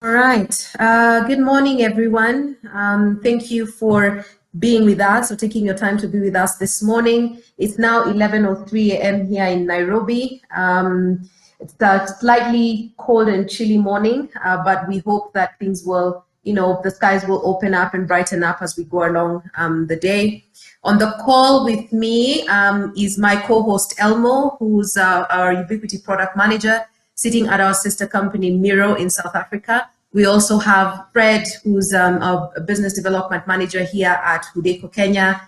All right. Good morning, everyone. Thank you for being with us or taking your time to be with us this morning. It's now 11:03 a.m. here in Nairobi. It's a slightly cold and chilly morning, but we hope that things will, the skies will open up and brighten up as we go along the day. On the call with me is my co-host Elmo, who's our Ubiquiti product manager, sitting at our sister company Miro in South Africa. We also have Fred, who's our business development manager here at Hudaco, Kenya,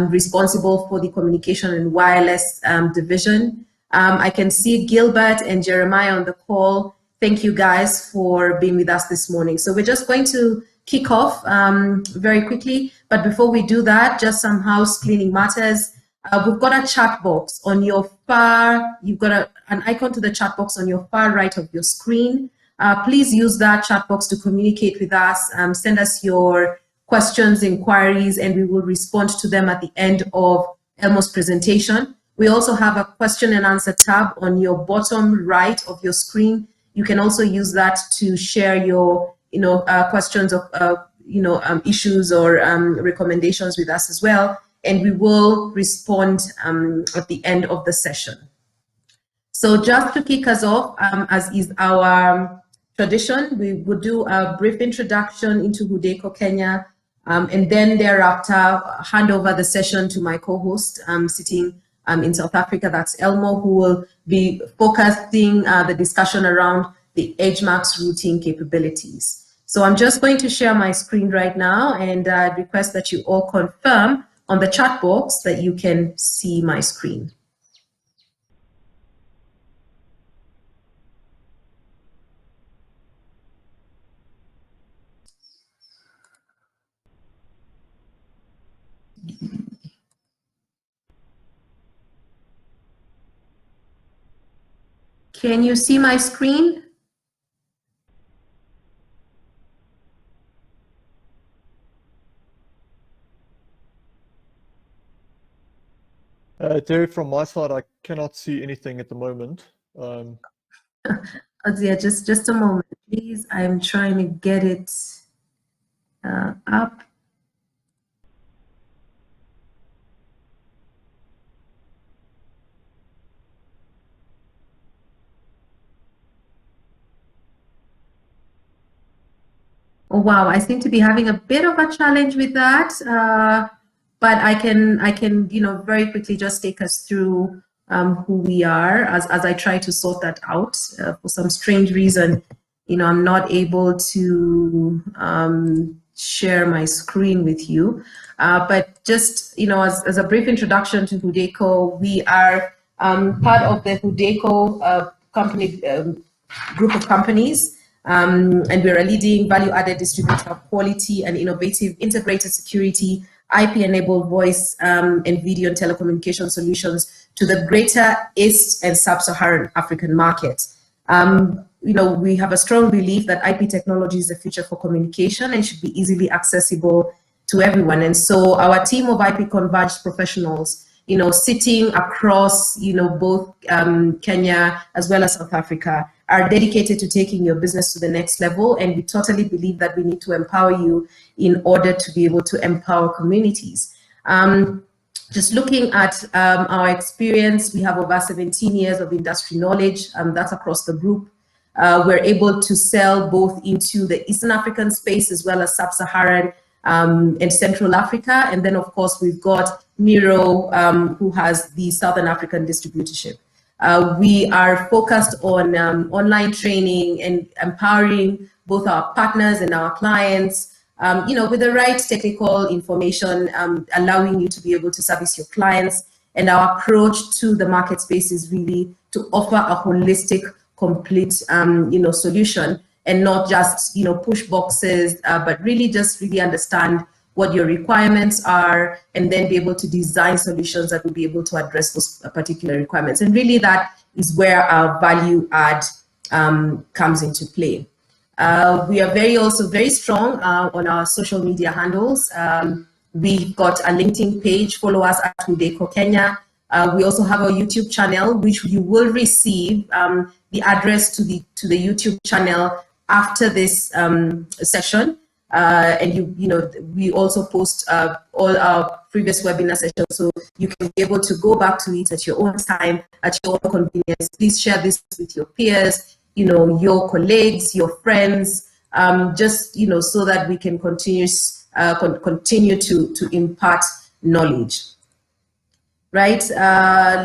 responsible for the communication and wireless division. I can see Gilbert and Jeremiah on the call. Thank you guys for being with us this morning. So we're just going to kick off very quickly. But before we do that, just some house cleaning matters. We've got a chat box on your you've got an icon to the chat box on your far right of your screen. Please use that chat box to communicate with us. Send us your questions, inquiries, and we will respond to them at the end of Elmo's presentation. We also have a question and answer tab on your bottom right of your screen. You can also use that to share your questions of issues or recommendations with us as well. And we will respond at the end of the session. So just to kick us off, as is our tradition, we will do a brief introduction into Hudaco, Kenya, and then thereafter hand over the session to my co-host sitting in South Africa, that's Elmo, who will be focusing the discussion around the EdgeMAX routing capabilities. So I'm just going to share my screen right now and request that you all confirm on the chat box that you can see my screen. Can you see my screen? Terry, from my side, I cannot see anything at the moment. Yeah, just a moment, please. I'm trying to get it up. Oh, wow, I seem to be having a bit of a challenge with that, but I can very quickly just take us through who we are as I try to sort that out. For some strange reason, I'm not able to share my screen with you. But just, as a brief introduction to Hudaco, we are part of the Hudaco company group of companies. And we're a leading value-added distributor of quality and innovative integrated security, IP-enabled voice and video and telecommunication solutions to the greater East and Sub-Saharan African market. We have a strong belief that IP technology is the future for communication and should be easily accessible to everyone. And so our team of IP converged professionals, sitting across, both Kenya as well as South Africa, are dedicated to taking your business to the next level. And we totally believe that we need to empower you in order to be able to empower communities. Just looking at our experience, we have over 17 years of industry knowledge, that's across the group. We're able to sell both into the Eastern African space as well as Sub-Saharan and Central Africa. And then, of course, we've got Miro, who has the Southern African distributorship. We are focused on online training and empowering both our partners and our clients, with the right technical information, allowing you to be able to service your clients. And our approach to the market space is really to offer a holistic, complete, solution, and not just, push boxes, but really understand what your requirements are, and then be able to design solutions that will be able to address those particular requirements. And really that is where our value add comes into play. We are also very strong on our social media handles. We've got a LinkedIn page, follow us at Hudaco Kenya. We also have a YouTube channel, which you will receive the address to the YouTube channel after this session. And we also post all our previous webinar sessions, so you can be able to go back to it at your own time, at your own convenience. Please share this with your peers, your colleagues, your friends, just so that we can continue to impart knowledge. Right,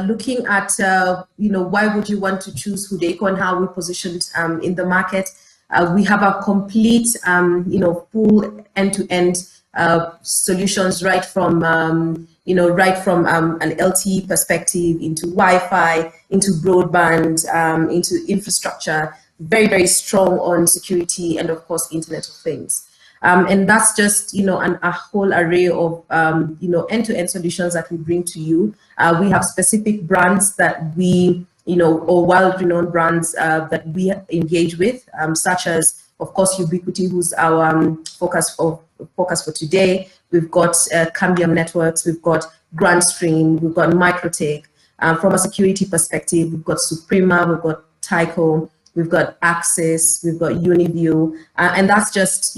looking at why would you want to choose Hudaco and how we positioned in the market. We have a complete, full end-to-end solutions, right from an LTE perspective into Wi-Fi, into broadband, into infrastructure. Very, very strong on security and, of course, Internet of Things. And that's just, a whole array of, end-to-end solutions that we bring to you. We have specific brands that we, or well-renowned brands that we engage with, such as, of course, Ubiquiti, who's our focus for today. We've got Cambium Networks, we've got GrandStream, we've got Microtech. From a security perspective, we've got Suprema, we've got Tyco, we've got Access, we've got Uniview, and that's just,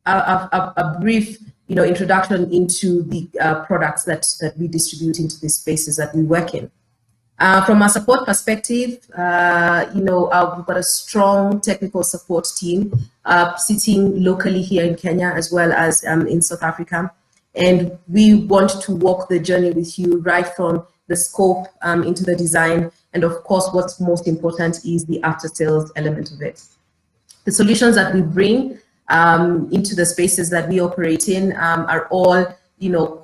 a brief, introduction into the products that we distribute into the spaces that we work in. From a support perspective, we've got a strong technical support team sitting locally here in Kenya as well as in South Africa. And we want to walk the journey with you right from the scope into the design. And of course, what's most important is the after sales element of it. The solutions that we bring into the spaces that we operate in are all,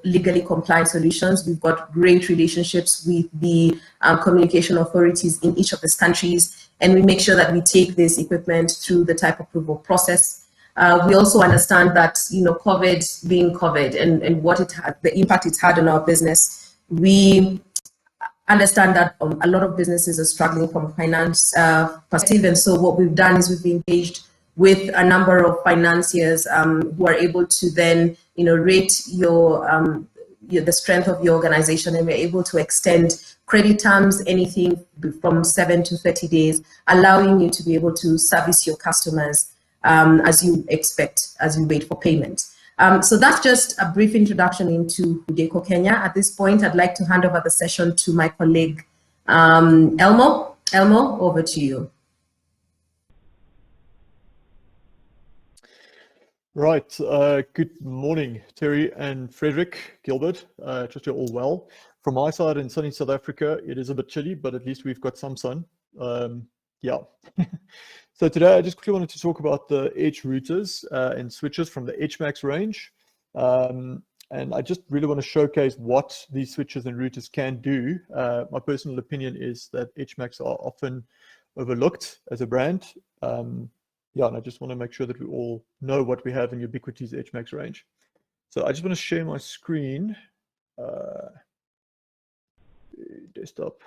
legally compliant solutions. We've got great relationships with the communication authorities in each of these countries, and we make sure that we take this equipment through the type approval process. We also understand that, COVID being COVID and what it had, the impact it's had on our business, we understand that a lot of businesses are struggling from a finance perspective, and so what we've done is we've engaged with a number of financiers who are able to then, rate the strength of your organization, and we're able to extend credit terms, anything from 7 to 30 days, allowing you to be able to service your customers as you expect, as you wait for payment. So that's just a brief introduction into Hudaco Kenya. At this point, I'd like to hand over the session to my colleague, Elmo. Elmo, over to you. Right. Good morning, Terry and Frederick Gilbert. Trust you're all well. From my side in sunny South Africa, it is a bit chilly, but at least we've got some sun. Yeah. So today I just quickly wanted to talk about the edge routers and switches from the EdgeMAX range. And I just really want to showcase what these switches and routers can do. My personal opinion is that EdgeMAX are often overlooked as a brand. Yeah, and I just want to make sure that we all know what we have in Ubiquiti's EdgeMAX range. So I just want to share my screen. Desktop.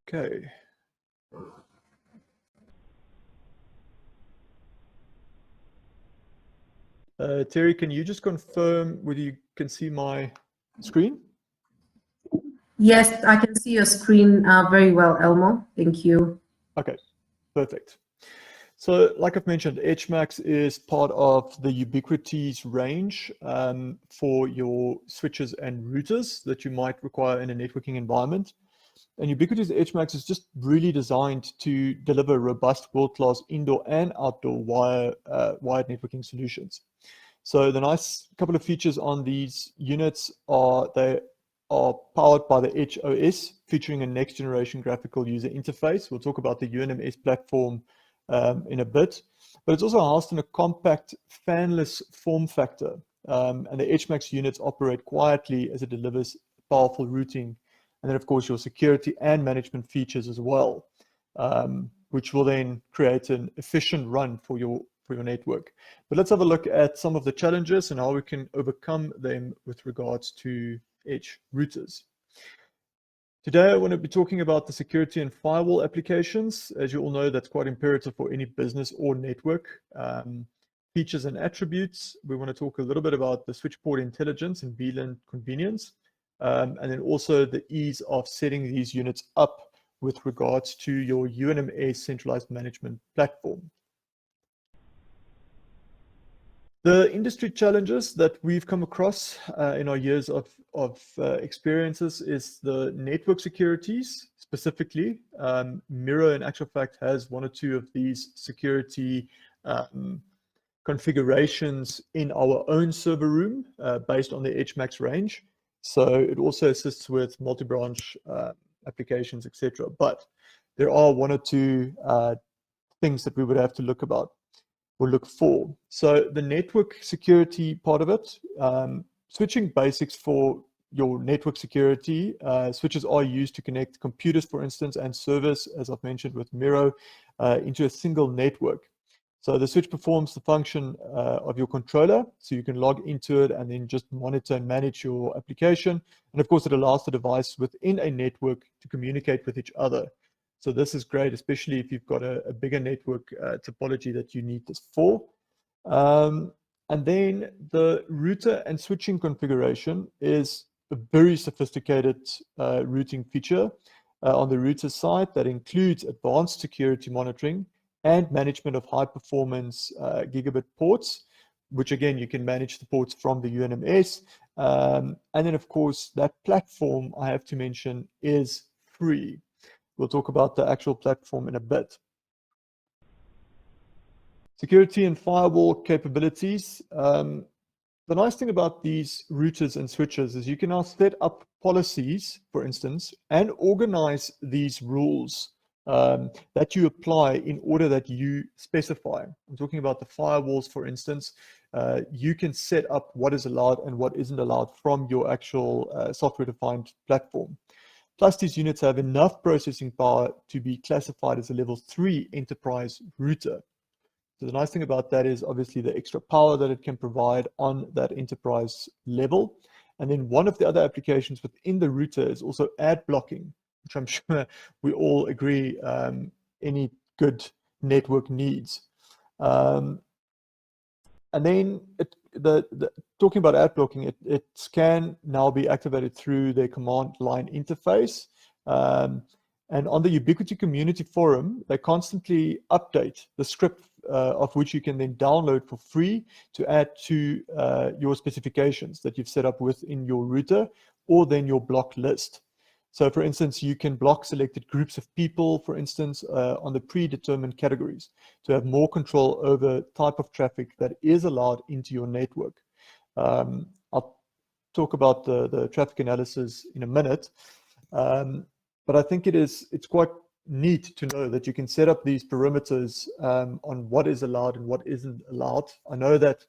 Okay. Terry, can you just confirm whether you can see my screen? Yes, I can see your screen very well, Elmo. Thank you. Okay, perfect. So like I've mentioned, EdgeMAX is part of the Ubiquiti's range for your switches and routers that you might require in a networking environment. And Ubiquiti's EdgeMAX is just really designed to deliver robust world-class indoor and outdoor wired networking solutions. So the nice couple of features on these units are they are powered by the Edge OS, featuring a next generation graphical user interface. We'll talk about the UNMS platform in a bit, but it's also housed in a compact fanless form factor. And the EdgeMAX units operate quietly as it delivers powerful routing. And then of course your security and management features as well, which will then create an efficient run for your network. But let's have a look at some of the challenges and how we can overcome them with regards to edge routers. Today, I want to be talking about the security and firewall applications. As you all know, that's quite imperative for any business or network. Features and attributes. We want to talk a little bit about the switch port intelligence and VLAN convenience. and then also the ease of setting these units up with regards to your UNMS centralized management platform. The industry challenges that we've come across in our years of experiences is the network securities specifically. Miro, in actual fact, has one or two of these security configurations in our own server room based on the EdgeMAX range. So it also assists with multi-branch applications, etc. But there are one or two things that we would have to look for. So the network security part of it, switching basics for your network security, switches are used to connect computers, for instance, and servers, as I've mentioned with Miro, into a single network. So the switch performs the function of your controller, so you can log into it and then just monitor and manage your application. And of course, it allows the device within a network to communicate with each other. So this is great, especially if you've got a bigger network topology that you need this for. And then the router and switching configuration is a very sophisticated routing feature on the router side that includes advanced security monitoring and management of high performance gigabit ports, which again, you can manage the ports from the UNMS. And then of course, that platform I have to mention is free. We'll talk about the actual platform in a bit. Security and firewall capabilities. The nice thing about these routers and switches is you can now set up policies, for instance, and organize these rules that you apply in order that you specify. I'm talking about the firewalls, for instance. You can set up what is allowed and what isn't allowed from your actual software-defined platform. Plus, these units have enough processing power to be classified as a level 3 enterprise router. So the nice thing about that is obviously the extra power that it can provide on that enterprise level. And then one of the other applications within the router is also ad blocking, which I'm sure we all agree any good network needs. And then talking about ad blocking, it can now be activated through the command line interface. And on the Ubiquiti community forum, they constantly update the script of which you can then download for free to add to your specifications that you've set up within your router or then your block list. So for instance, you can block selected groups of people, for instance, on the predetermined categories to have more control over type of traffic that is allowed into your network. I'll talk about the traffic analysis in a minute. But I think it's quite neat to know that you can set up these perimeters on what is allowed and what isn't allowed. I know that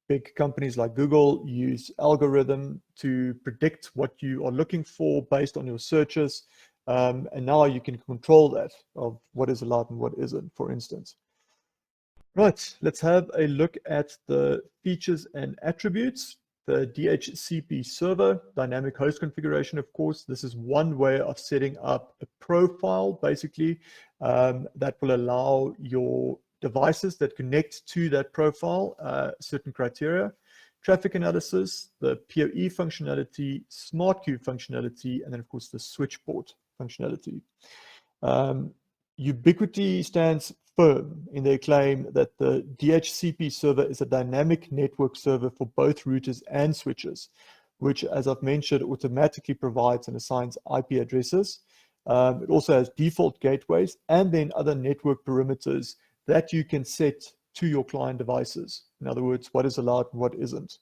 big companies like Google use algorithm to predict what you are looking for based on your searches. And now you can control that of what is allowed and what isn't, for instance. Right, let's have a look at the features and attributes. The DHCP server, dynamic host configuration, of course. This is one way of setting up a profile, basically, that will allow your devices that connect to that profile certain criteria. Traffic analysis, the POE functionality, smart queue functionality, and then, of course, the switch port functionality. Ubiquiti stands firm in their claim that the DHCP server is a dynamic network server for both routers and switches, which, as I've mentioned, automatically provides and assigns IP addresses. It also has default gateways and then other network perimeters that you can set to your client devices. In other words, what is allowed and what isn't.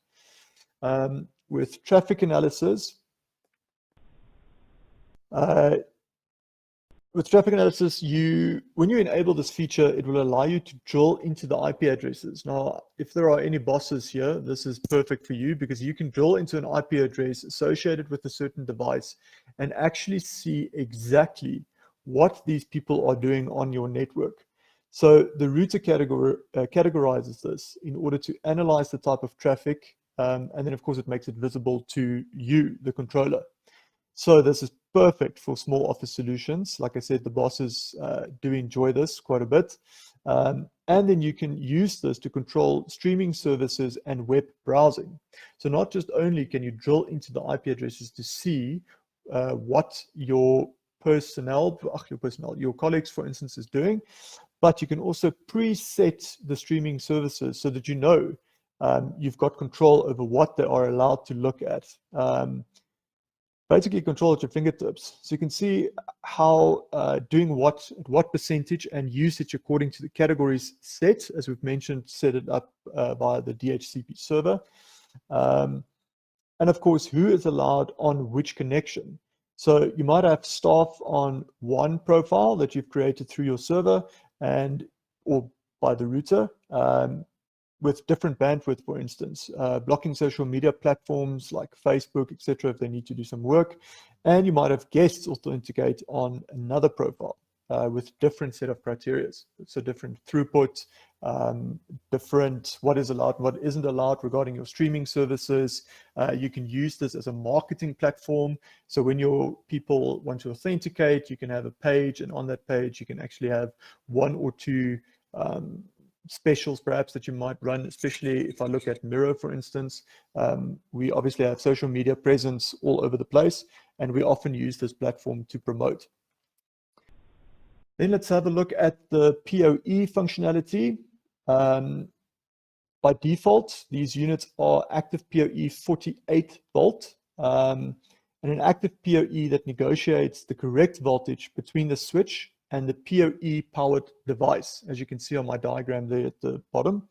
With traffic analysis, when you enable this feature, it will allow you to drill into the IP addresses. Now, if there are any bosses here, this is perfect for you because you can drill into an IP address associated with a certain device and actually see exactly what these people are doing on your network. So the router categorizes this in order to analyze the type of traffic, and then of course it makes it visible to you, the controller. So this is perfect for small office solutions. Like I said, the bosses do enjoy this quite a bit. And then you can use this to control streaming services and web browsing. So not just only can you drill into the IP addresses to see what your colleagues, for instance, is doing, but you can also preset the streaming services so that you know you've got control over what they are allowed to look at. Basically control at your fingertips. So you can see how doing what at what percentage and usage according to the categories set, as we've mentioned, set it up via the DHCP server. And of course, who is allowed on which connection. So you might have staff on one profile that you've created through your server or by the router, with different bandwidth, for instance, blocking social media platforms like Facebook, etc., if they need to do some work. And you might have guests authenticate on another profile with different set of criteria. So different throughput, different what is allowed, what isn't allowed regarding your streaming services. You can use this as a marketing platform. So when your people want to authenticate, you can have a page, and on that page, you can actually have one or two specials perhaps that you might run, especially if I look at Miro, for instance. We obviously have social media presence all over the place, and we often use this platform to promote. Then let's have a look at the POE functionality. By default, these units are active PoE 48 volt, and an active PoE that negotiates the correct voltage between the switch and the PoE powered device, as you can see on my diagram there at the bottom.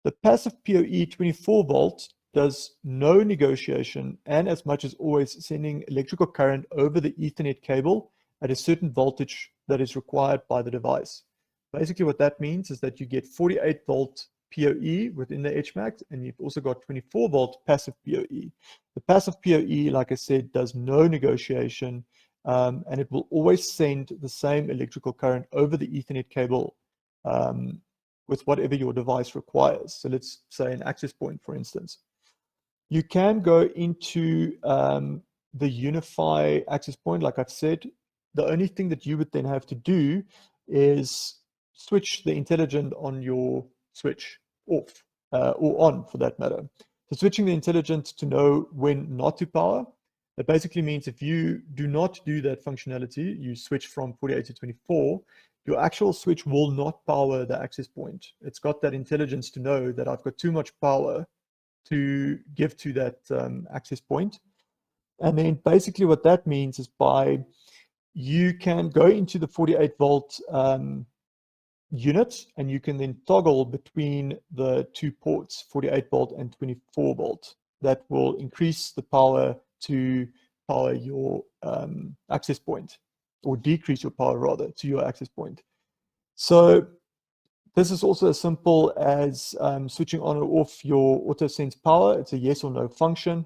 The passive PoE 24 volt does no negotiation and, as much as always, sending electrical current over the Ethernet cable at a certain voltage that is required by the device. Basically what that means is that you get 48 volt PoE within the EdgeMAX, and you've also got 24 volt passive PoE. The passive PoE, like I said, does no negotiation, and it will always send the same electrical current over the Ethernet cable with whatever your device requires. So let's say an access point, for instance. You can go into the Unify access point, like I've said. The only thing that you would then have to do is switch the intelligent on your switch off, or on for that matter. So switching the intelligent to know when not to power, that basically means if you do not do that functionality, you switch from 48 to 24, your actual switch will not power the access point. It's got that intelligence to know that I've got too much power to give to that access point. And then basically what that means is you can go into the 48 volt unit, and you can then toggle between the two ports, 48 volt and 24 volt. That will increase the power to power your access point, or decrease your power rather to your access point. So this is also as simple as switching on or off your AutoSense power. It's a yes or no function.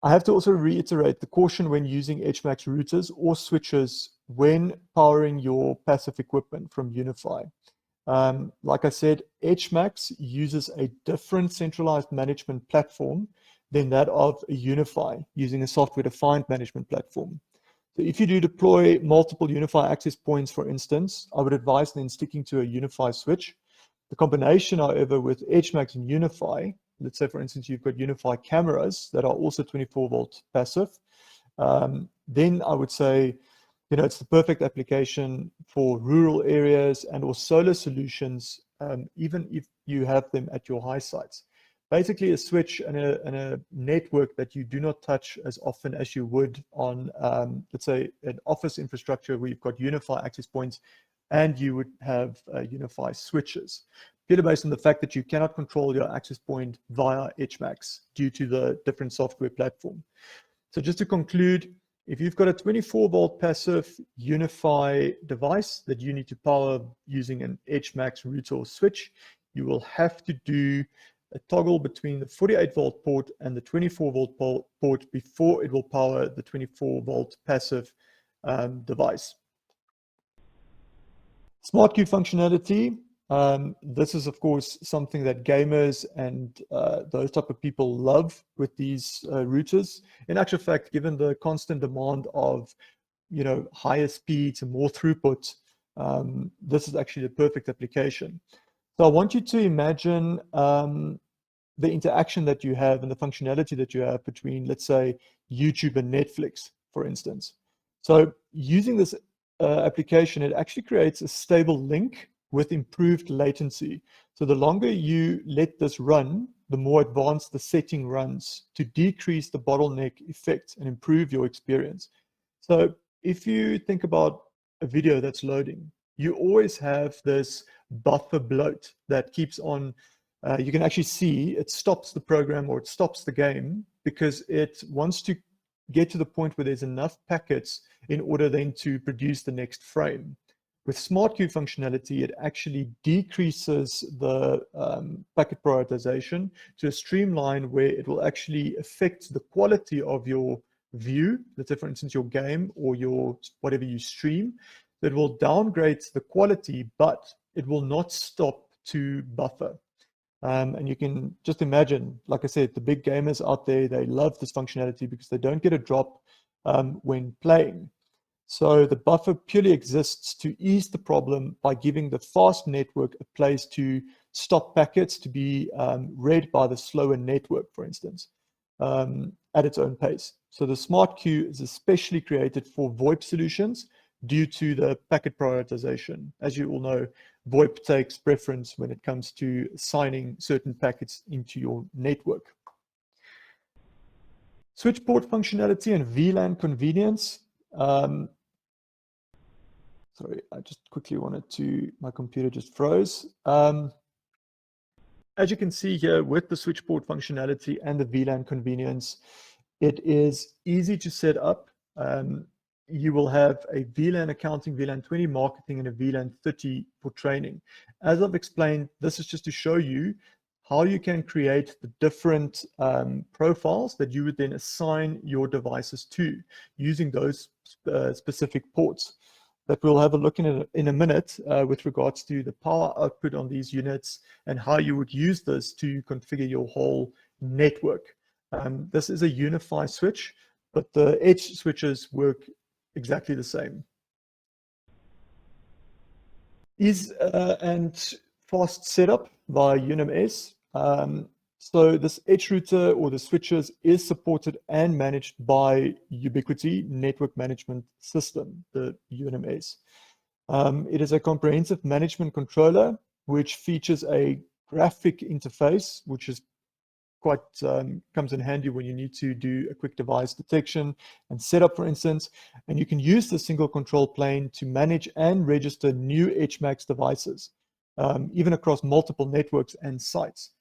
I have to also reiterate the caution when using EdgeMAX routers or switches when powering your passive equipment from Unify. Like I said, EdgeMAX uses a different centralized management platform than that of a Unify, using a software-defined management platform. So if you do deploy multiple Unify access points, for instance, I would advise then sticking to a Unify switch. The combination, however, with EdgeMAX and Unify, let's say, for instance, you've got Unify cameras that are also 24 volt passive, then I would say, it's the perfect application for rural areas and or solar solutions, even if you have them at your high sites. Basically a switch and a network that you do not touch as often as you would on, let's say, an office infrastructure where you've got Unify access points and you would have Unify switches. Purely based on the fact that you cannot control your access point via EdgeMAX due to the different software platform. So just to conclude, if you've got a 24 volt passive Unify device that you need to power using an EdgeMAX router or switch, you will have to do a toggle between the 48 volt port and the 24 volt port before it will power the 24 volt passive device. Smart queue functionality. This is, of course, something that gamers and those type of people love with these routers. In actual fact, given the constant demand of, higher speeds and more throughput, this is actually the perfect application. So I want you to imagine the interaction that you have and the functionality that you have between, let's say, YouTube and Netflix, for instance. So using this application, it actually creates a stable link with improved latency. So the longer you let this run, the more advanced the setting runs to decrease the bottleneck effect and improve your experience. So if you think about a video that's loading, you always have this buffer bloat that keeps on. You can actually see it stops the program or it stops the game because it wants to get to the point where there's enough packets in order then to produce the next frame. With Smart Queue functionality, it actually decreases the packet prioritization to a streamline where it will actually affect the quality of your view, let's say for instance your game or your whatever you stream. It will downgrade the quality, but it will not stop to buffer. And you can just imagine, like I said, the big gamers out there, they love this functionality because they don't get a drop when playing. So the buffer purely exists to ease the problem by giving the fast network a place to stop packets to be read by the slower network, for instance, at its own pace. So the Smart Queue is especially created for VoIP solutions due to the packet prioritization. As you all know, VoIP takes preference when it comes to assigning certain packets into your network. Switch port functionality and VLAN convenience. Sorry, I just quickly wanted to, my computer just froze. As you can see here with the switch port functionality and the VLAN convenience, it is easy to set up. You will have a VLAN accounting, VLAN 20 marketing, and a VLAN 30 for training. As I've explained, this is just to show you how you can create the different profiles that you would then assign your devices to using those specific ports. That we'll have a look in a minute with regards to the power output on these units and how you would use this to configure your whole network. This is a unified switch, but the edge switches work exactly the same. Ease and fast setup via UNMS. So this edge router or the switches is supported and managed by Ubiquiti Network Management System, the UNMS. It is a comprehensive management controller which features a graphic interface, which is quite comes in handy when you need to do a quick device detection and setup, for instance. And you can use the single control plane to manage and register new EdgeMAX devices, even across multiple networks and sites.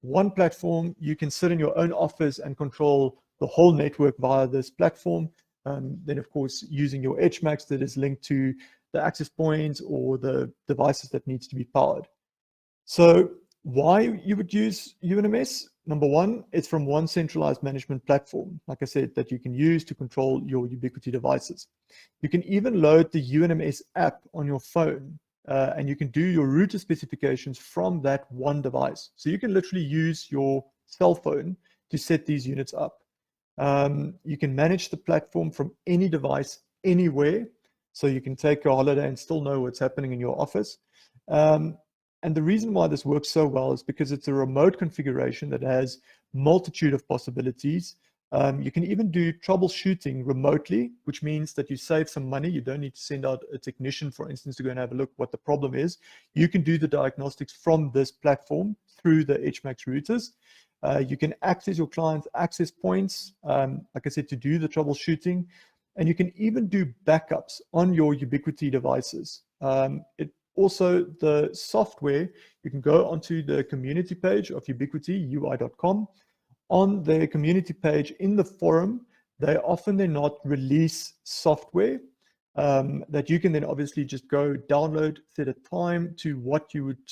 One platform, you can sit in your own office and control the whole network via this platform. Then, of course, using your EdgeMAX that is linked to the access points or the devices that needs to be powered. So why you would use UNMS? Number one, it's from one centralized management platform, like I said, that you can use to control your Ubiquiti devices. You can even load the UNMS app on your phone, and you can do your router specifications from that one device. So you can literally use your cell phone to set these units up. You can manage the platform from any device, anywhere. So you can take a holiday and still know what's happening in your office. And the reason why this works so well is because it's a remote configuration that has multitude of possibilities. You can even do troubleshooting remotely, which means that you save some money. You don't need to send out a technician, for instance, to go and have a look what the problem is. You can do the diagnostics from this platform through the EdgeMAX routers. You can access your client's access points, like I said, to do the troubleshooting. And you can even do backups on your Ubiquiti devices. Also, the software, you can go onto the community page of Ubiquiti, ui.com. On their community page in the forum, they often not release software that you can then obviously just go download, set a time to what you would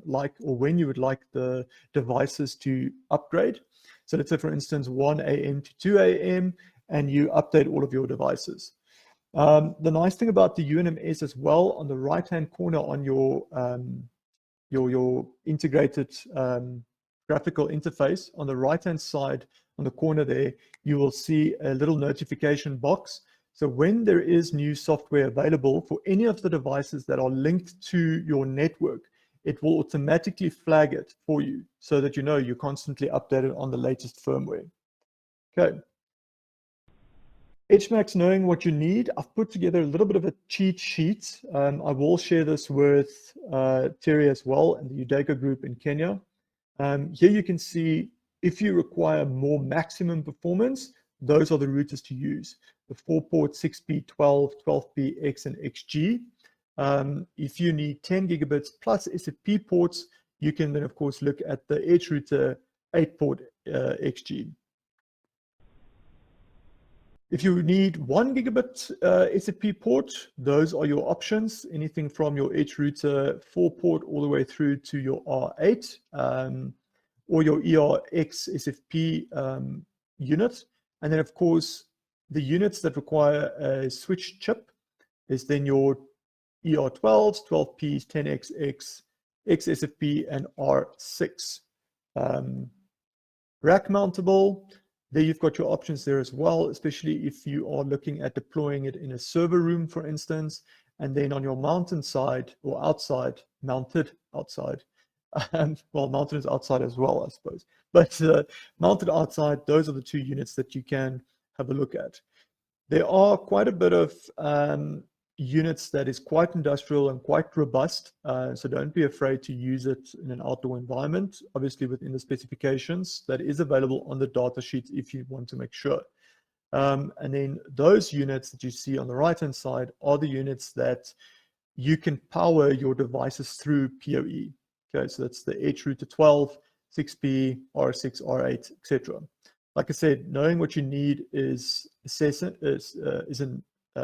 like or when you would like the devices to upgrade. So let's say, for instance, 1 a.m. to 2 a.m., and you update all of your devices. The nice thing about the UNMS as well, on the right-hand corner on your integrated graphical interface, on the right-hand side, on the corner there, you will see a little notification box. So when there is new software available for any of the devices that are linked to your network, it will automatically flag it for you so that you know you're constantly updated on the latest firmware. Okay. EdgeMAX, knowing what you need, I've put together a little bit of a cheat sheet. I will share this with Terry as well and the Hudaco group in Kenya. Here you can see if you require more maximum performance, those are the routers to use. The 4-port 6P12, 12P, X and XG. If you need 10 gigabits plus SFP ports, you can then of course look at the Edge router 8-port XG. If you need 1 gigabit SFP port, those are your options. Anything from your Edge router 4-port all the way through to your R8 or your ERX SFP unit. And then of course, the units that require a switch chip is then your ER12s, 12Ps, 10XX, XSFP, and R6. Rack mountable, there you've got your options there as well, especially if you are looking at deploying it in a server room, for instance, and then on your mountain side or outside, mounted outside, well, mounted is outside as well, I suppose, but mounted outside, those are the two units that you can have a look at. There are quite a bit of units that is quite industrial and quite robust, so don't be afraid to use it in an outdoor environment, obviously within the specifications that is available on the data sheet if you want to make sure. And then those units that you see on the right hand side are the units that you can power your devices through POE. Okay, so that's the Edge router 12, 6P, R6, R8, etc. Like I said, knowing what you need is an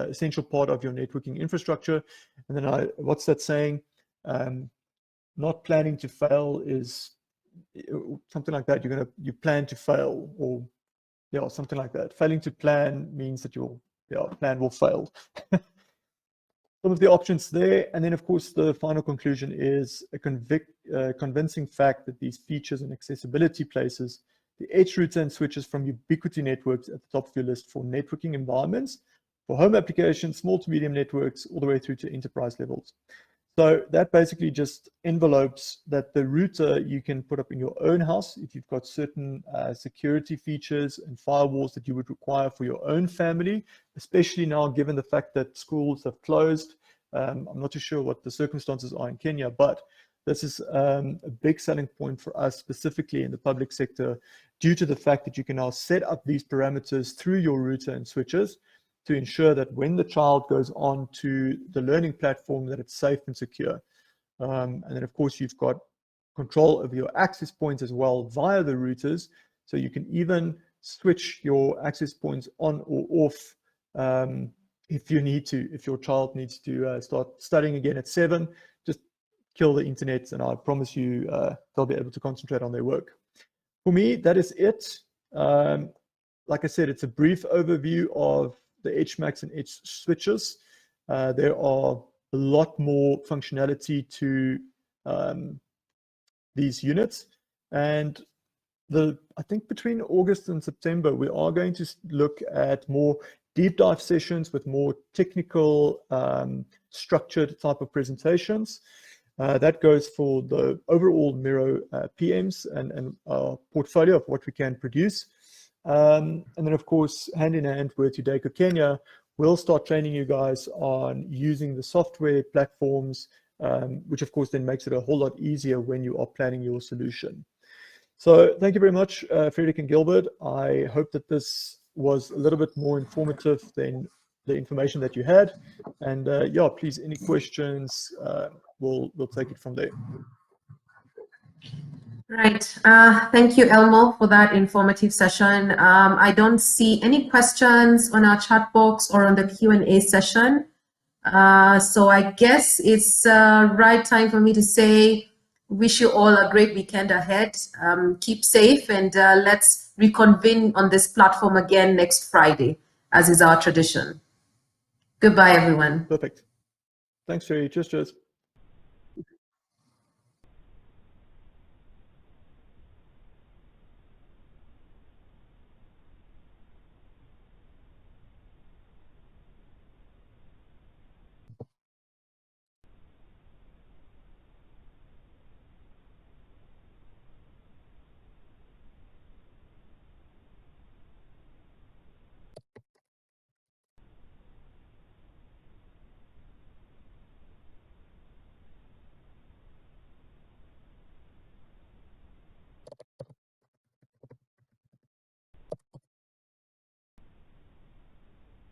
essential part of your networking infrastructure. And then what's that saying? Not planning to fail is something like that. You plan to fail, or yeah, something like that. Failing to plan means that your plan will fail. Some of the options there, and then of course the final conclusion is a convincing fact that these features and accessibility places the Edge router and switches from Ubiquiti networks at the top of your list for networking environments, for home applications, small to medium networks, all the way through to enterprise levels. So that basically just envelopes that the router you can put up in your own house if you've got certain security features and firewalls that you would require for your own family, especially now given the fact that schools have closed. I'm not too sure what the circumstances are in Kenya, but this is a big selling point for us specifically in the public sector due to the fact that you can now set up these parameters through your router and switches to ensure that when the child goes on to the learning platform that it's safe and secure. And then of course you've got control over your access points as well via the routers. So you can even switch your access points on or off if you need to. If your child needs to start studying again at 7, just kill the internet and I promise you they'll be able to concentrate on their work. For me, that is it. Like I said, it's a brief overview of the EdgeMAX and Edge switches. There are a lot more functionality to these units. And I think between August and September, we are going to look at more deep dive sessions with more technical, structured type of presentations. That goes for the overall Miro PMs and our portfolio of what we can produce. And then, of course, hand in hand with Hudaco Kenya, we'll start training you guys on using the software platforms, which, of course, then makes it a whole lot easier when you are planning your solution. So thank you very much, Frederick and Gilbert. I hope that this was a little bit more informative than the information that you had. And yeah, please, any questions, we'll take it from there. Right. Thank you, Elmo, for that informative session. I don't see any questions on our chat box or on the Q&A session. So I guess it's right time for me to say, wish you all a great weekend ahead. Keep safe and let's reconvene on this platform again next Friday, as is our tradition. Goodbye, everyone. Perfect. Thanks, Sherry. Cheers.